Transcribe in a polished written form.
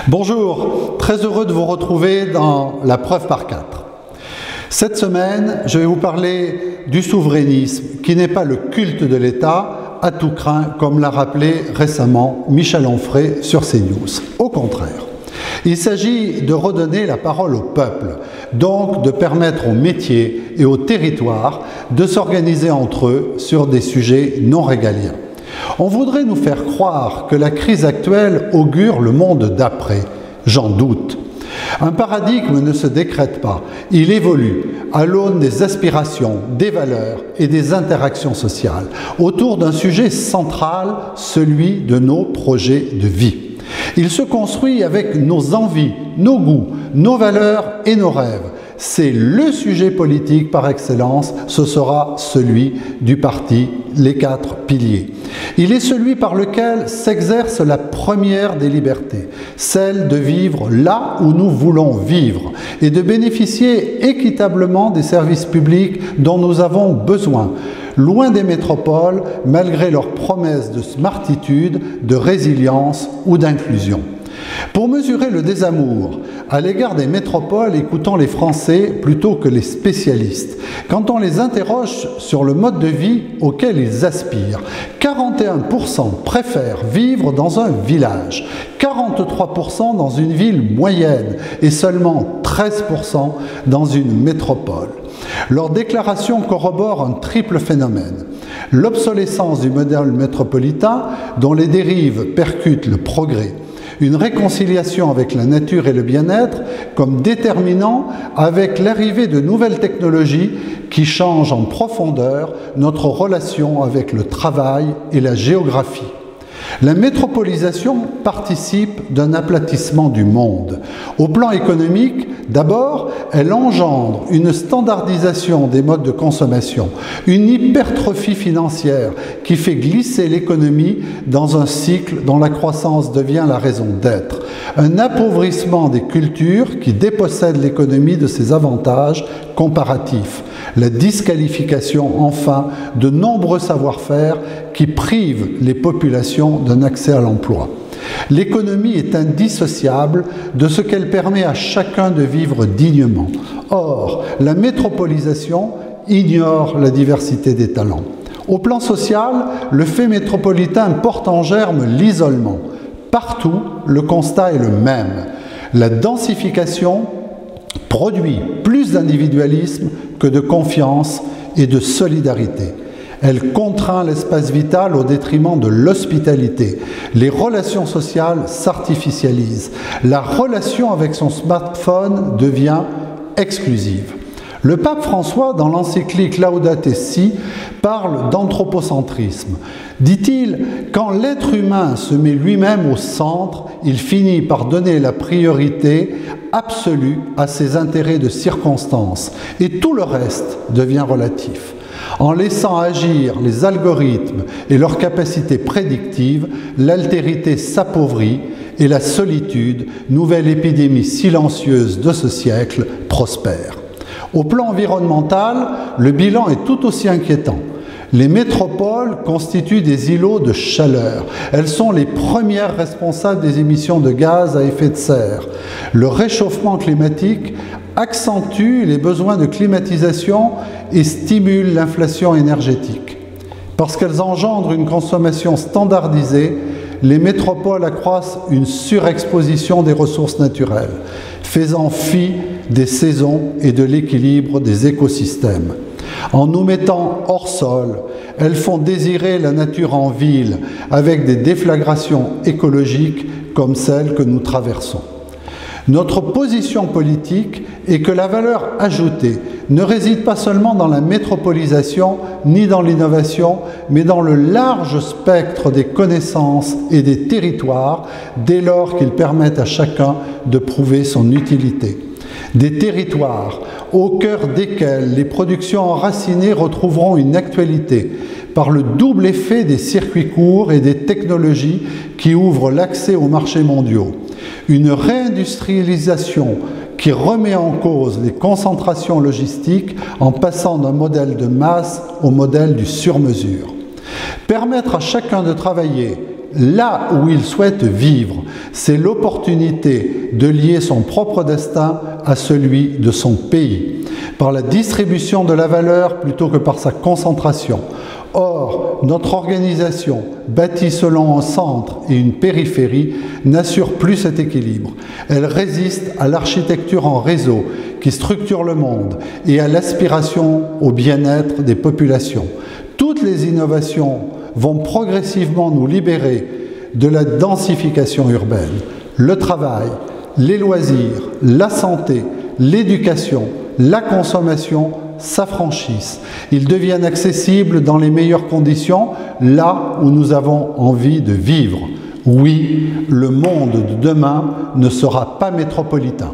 Bonjour, très heureux de vous retrouver dans la preuve par 4. Cette semaine, je vais vous parler du souverainisme, qui n'est pas le culte de l'État à tout craint, comme l'a rappelé récemment Michel Onfray sur CNews. Au contraire, il s'agit de redonner la parole au peuple, donc de permettre aux métiers et aux territoires de s'organiser entre eux sur des sujets non régaliens. On voudrait nous faire croire que la crise actuelle augure le monde d'après. J'en doute. Un paradigme ne se décrète pas, il évolue à l'aune des aspirations, des valeurs et des interactions sociales, autour d'un sujet central, celui de nos projets de vie. Il se construit avec nos envies, nos goûts, nos valeurs et nos rêves. C'est le sujet politique par excellence, ce sera celui du parti, les 4 piliers. Il est celui par lequel s'exerce la première des libertés, celle de vivre là où nous voulons vivre et de bénéficier équitablement des services publics dont nous avons besoin, loin des métropoles, malgré leurs promesses de smartitude, de résilience ou d'inclusion. Pour mesurer le désamour à l'égard des métropoles, écoutons les Français plutôt que les spécialistes. Quand on les interroge sur le mode de vie auquel ils aspirent, 41% préfèrent vivre dans un village, 43% dans une ville moyenne et seulement 13% dans une métropole. Leur déclaration corrobore un triple phénomène. L'obsolescence du modèle métropolitain dont les dérives percutent le progrès. Une réconciliation avec la nature et le bien-être comme déterminant avec l'arrivée de nouvelles technologies qui changent en profondeur notre relation avec le travail et la géographie. La métropolisation participe d'un aplatissement du monde. Au plan économique, d'abord, elle engendre une standardisation des modes de consommation, une hypertrophie financière qui fait glisser l'économie dans un cycle dont la croissance devient la raison d'être, un appauvrissement des cultures qui dépossèdent l'économie de ses avantages comparatifs, la disqualification enfin de nombreux savoir-faire qui privent les populations d'un accès à l'emploi. L'économie est indissociable de ce qu'elle permet à chacun de vivre dignement. Or, la métropolisation ignore la diversité des talents. Au plan social, le fait métropolitain porte en germe l'isolement. Partout, le constat est le même. La densification produit plus d'individualisme que de confiance et de solidarité. Elle contraint l'espace vital au détriment de l'hospitalité. Les relations sociales s'artificialisent. La relation avec son smartphone devient exclusive. Le pape François, dans l'encyclique Laudato Si, parle d'anthropocentrisme. Dit-il, quand l'être humain se met lui-même au centre, il finit par donner la priorité absolue à ses intérêts de circonstance et tout le reste devient relatif. En laissant agir les algorithmes et leurs capacités prédictives, l'altérité s'appauvrit et la solitude, nouvelle épidémie silencieuse de ce siècle, prospère. Au plan environnemental, le bilan est tout aussi inquiétant. Les métropoles constituent des îlots de chaleur. Elles sont les premières responsables des émissions de gaz à effet de serre. Le réchauffement climatique accentue les besoins de climatisation et stimule l'inflation énergétique. Parce qu'elles engendrent une consommation standardisée, les métropoles accroissent une surexposition des ressources naturelles, faisant fi des saisons et de l'équilibre des écosystèmes. En nous mettant hors sol, elles font désirer la nature en ville, avec des déflagrations écologiques comme celles que nous traversons. Notre position politique est que la valeur ajoutée ne réside pas seulement dans la métropolisation ni dans l'innovation, mais dans le large spectre des connaissances et des territoires, dès lors qu'ils permettent à chacun de prouver son utilité. Des territoires au cœur desquels les productions enracinées retrouveront une actualité par le double effet des circuits courts et des technologies qui ouvrent l'accès aux marchés mondiaux. Une réindustrialisation qui remet en cause les concentrations logistiques en passant d'un modèle de masse au modèle du sur-mesure. Permettre à chacun de travailler là où il souhaite vivre. C'est l'opportunité de lier son propre destin à celui de son pays, par la distribution de la valeur plutôt que par sa concentration. Or, notre organisation, bâtie selon un centre et une périphérie, n'assure plus cet équilibre. Elle résiste à l'architecture en réseau qui structure le monde et à l'aspiration au bien-être des populations. Toutes les innovations vont progressivement nous libérer de la densification urbaine. Le travail, les loisirs, la santé, l'éducation, la consommation s'affranchissent. Ils deviennent accessibles dans les meilleures conditions, là où nous avons envie de vivre. Oui, le monde de demain ne sera pas métropolitain.